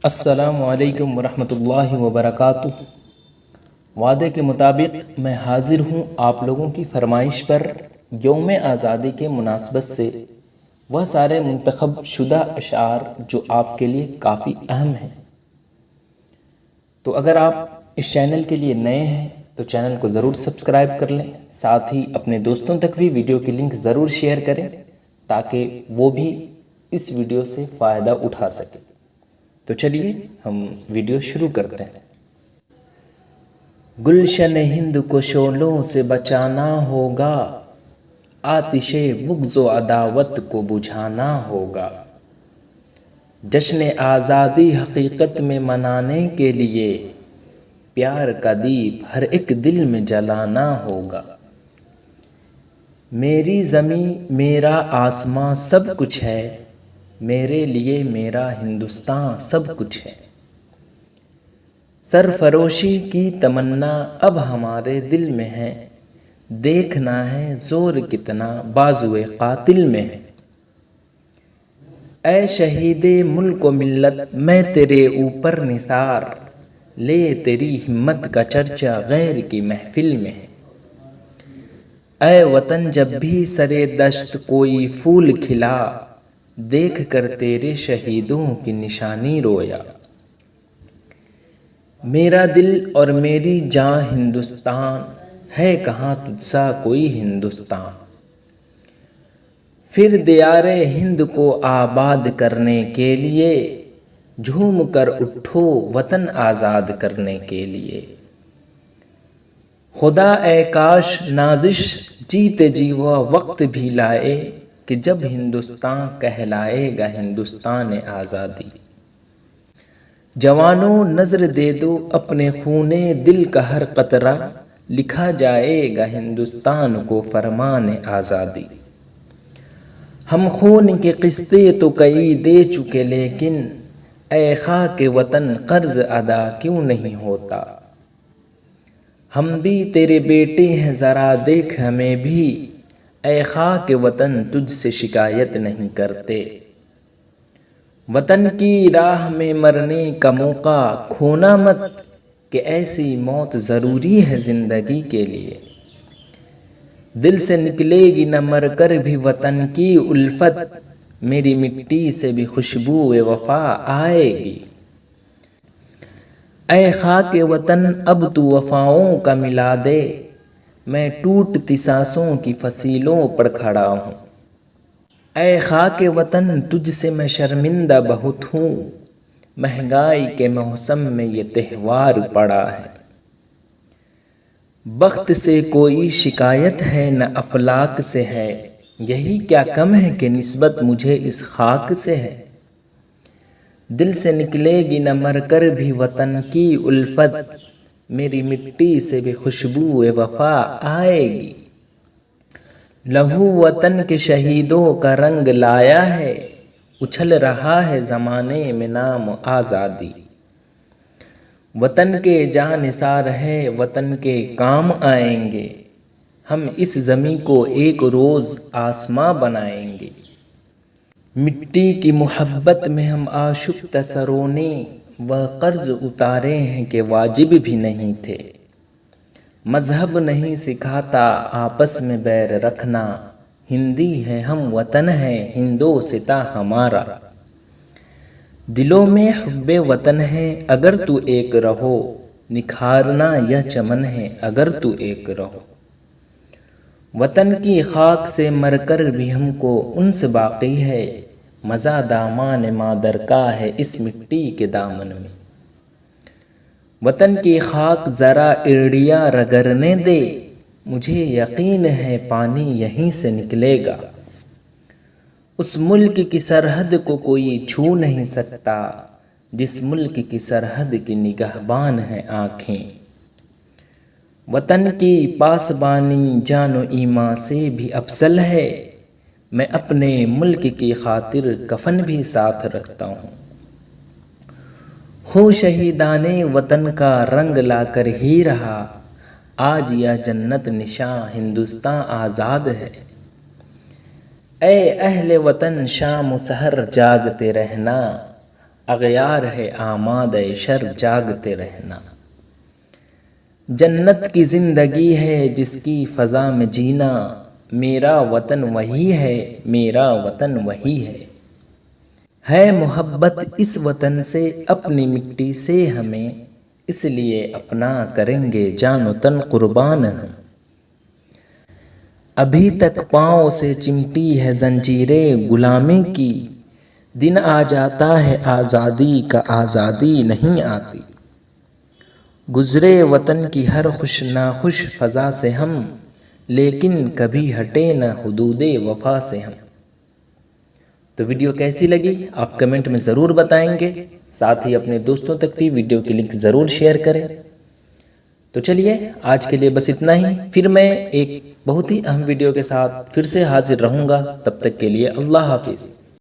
السلام علیکم ورحمۃ اللہ وبرکاتہ۔ وعدے کے مطابق میں حاضر ہوں آپ لوگوں کی فرمائش پر یوم آزادی کے مناسبت سے وہ سارے منتخب شدہ اشعار جو آپ کے لیے کافی اہم ہیں۔ تو اگر آپ اس چینل کے لیے نئے ہیں تو چینل کو ضرور سبسکرائب کر لیں، ساتھ ہی اپنے دوستوں تک بھی ویڈیو کی لنک ضرور شیئر کریں تاکہ وہ بھی اس ویڈیو سے فائدہ اٹھا سکیں۔ تو چلیے ہم ویڈیو شروع کرتے ہیں۔ گلشن ہند کو شعلوں سے بچانا ہوگا، آتش بغض و عداوت کو بجھانا ہوگا۔ جشن آزادی حقیقت میں منانے کے لیے پیار کا دیپ ہر ایک دل میں جلانا ہوگا۔ میری زمیں میرا آسماں سب کچھ ہے، میرے لیے میرا ہندوستان سب کچھ ہے۔ سرفروشی کی تمنا اب ہمارے دل میں ہے، دیکھنا ہے زور کتنا بازوئے قاتل میں ہے۔ اے شہید ملک و ملت میں تیرے اوپر نثار، لے تیری ہمت کا چرچا غیر کی محفل میں ہے۔ اے وطن جب بھی سرے دشت کوئی پھول کھلا، دیکھ کر تیرے شہیدوں کی نشانی رویا۔ میرا دل اور میری جاں ہندوستان، ہے کہاں تجھ سا کوئی ہندوستان۔ پھر دیار ہند کو آباد کرنے کے لیے، جھوم کر اٹھو وطن آزاد کرنے کے لیے۔ خدا اے کاش نازش جیتے جی وہ وقت بھی لائے، کہ جب ہندوستان کہلائے گا ہندوستان آزادی۔ جوانوں نظر دے دو اپنے خون دل کا ہر قطرہ، لکھا جائے گا ہندوستان کو فرمان آزادی۔ ہم خون کے قسطے تو کئی دے چکے لیکن، اے خاک وطن قرض ادا کیوں نہیں ہوتا۔ ہم بھی تیرے بیٹے ہیں ذرا دیکھ ہمیں بھی، اے خاک وطن تجھ سے شکایت نہیں کرتے۔ وطن کی راہ میں مرنے کا موقع کھونا مت، کہ ایسی موت ضروری ہے زندگی کے لیے۔ دل سے نکلے گی نہ مر کر بھی وطن کی الفت، میری مٹی سے بھی خوشبو وفا آئے گی۔ اے خاک وطن اب تو وفاؤں کا ملا دے، میں ٹوٹتی سانسوں کی فصیلوں پر کھڑا ہوں۔ اے خاک وطن تجھ سے میں شرمندہ بہت ہوں، مہنگائی کے موسم میں یہ تہوار پڑا ہے۔ بخت سے کوئی شکایت ہے نہ افلاک سے ہے، یہی کیا کم ہے کہ نسبت مجھے اس خاک سے ہے۔ دل سے نکلے گی نہ مر کر بھی وطن کی الفت، میری مٹی سے بھی خوشبو وفا آئے گی۔ لہو وطن کے شہیدوں کا رنگ لایا ہے، اچھل رہا ہے زمانے میں نام آزادی۔ وطن کے جاں نثار ہے وطن کے کام آئیں گے، ہم اس زمیں کو ایک روز آسماں بنائیں گے۔ مٹی کی محبت میں ہم آشفتہ سروں نے، وہ قرض اتارے ہیں کہ واجب بھی نہیں تھے۔ مذہب نہیں سکھاتا آپس میں بیر رکھنا، ہندی ہے ہم وطن ہے ہندوستاں ہمارا۔ دلوں میں حب وطن ہے اگر تو ایک رہو، نکھارنا یہ چمن ہے اگر تو ایک رہو۔ وطن کی خاک سے مر کر بھی ہم کو انس باقی ہے، مزہ دامان مادر کا ہے اس مٹی کے دامن میں۔ وطن کی خاک ذرا ایڑیاں رگڑنے دے، مجھے یقین ہے پانی یہیں سے نکلے گا۔ اس ملک کی سرحد کو کوئی چھو نہیں سکتا، جس ملک کی سرحد کی نگہبان ہیں آنکھیں۔ وطن کی پاسبانی جان و ایمان سے بھی افضل ہے، میں اپنے ملک کی خاطر کفن بھی ساتھ رکھتا ہوں۔ خوں شہیدان وطن کا رنگ لا کر ہی رہا، آج یہ جنت نشاں ہندوستان آزاد ہے۔ اے اہل وطن شام و سحر جاگتے رہنا، اغیار ہے آماد شر جاگتے رہنا۔ جنت کی زندگی ہے جس کی فضا میں جینا، میرا وطن وہی ہے، میرا وطن وہی ہے محبت اس وطن سے اپنی مٹی سے ہمیں، اس لیے اپنا کریں گے جان و تن قربان ہم۔ ابھی تک پاؤں سے چمٹی ہے زنجیریں غلامی کی، دن آ جاتا ہے آزادی کا آزادی نہیں آتی۔ گزرے وطن کی ہر خوش ناخوش فضا سے ہم، لیکن کبھی ہٹے نہ حدود وفا سے ہم۔ تو ویڈیو کیسی لگی آپ کمنٹ میں ضرور بتائیں گے، ساتھ ہی اپنے دوستوں تک بھی ویڈیو کی لنک ضرور شیئر کریں۔ تو چلیے آج کے لیے بس اتنا ہی، پھر میں ایک بہت ہی اہم ویڈیو کے ساتھ پھر سے حاضر رہوں گا، تب تک کے لیے اللہ حافظ۔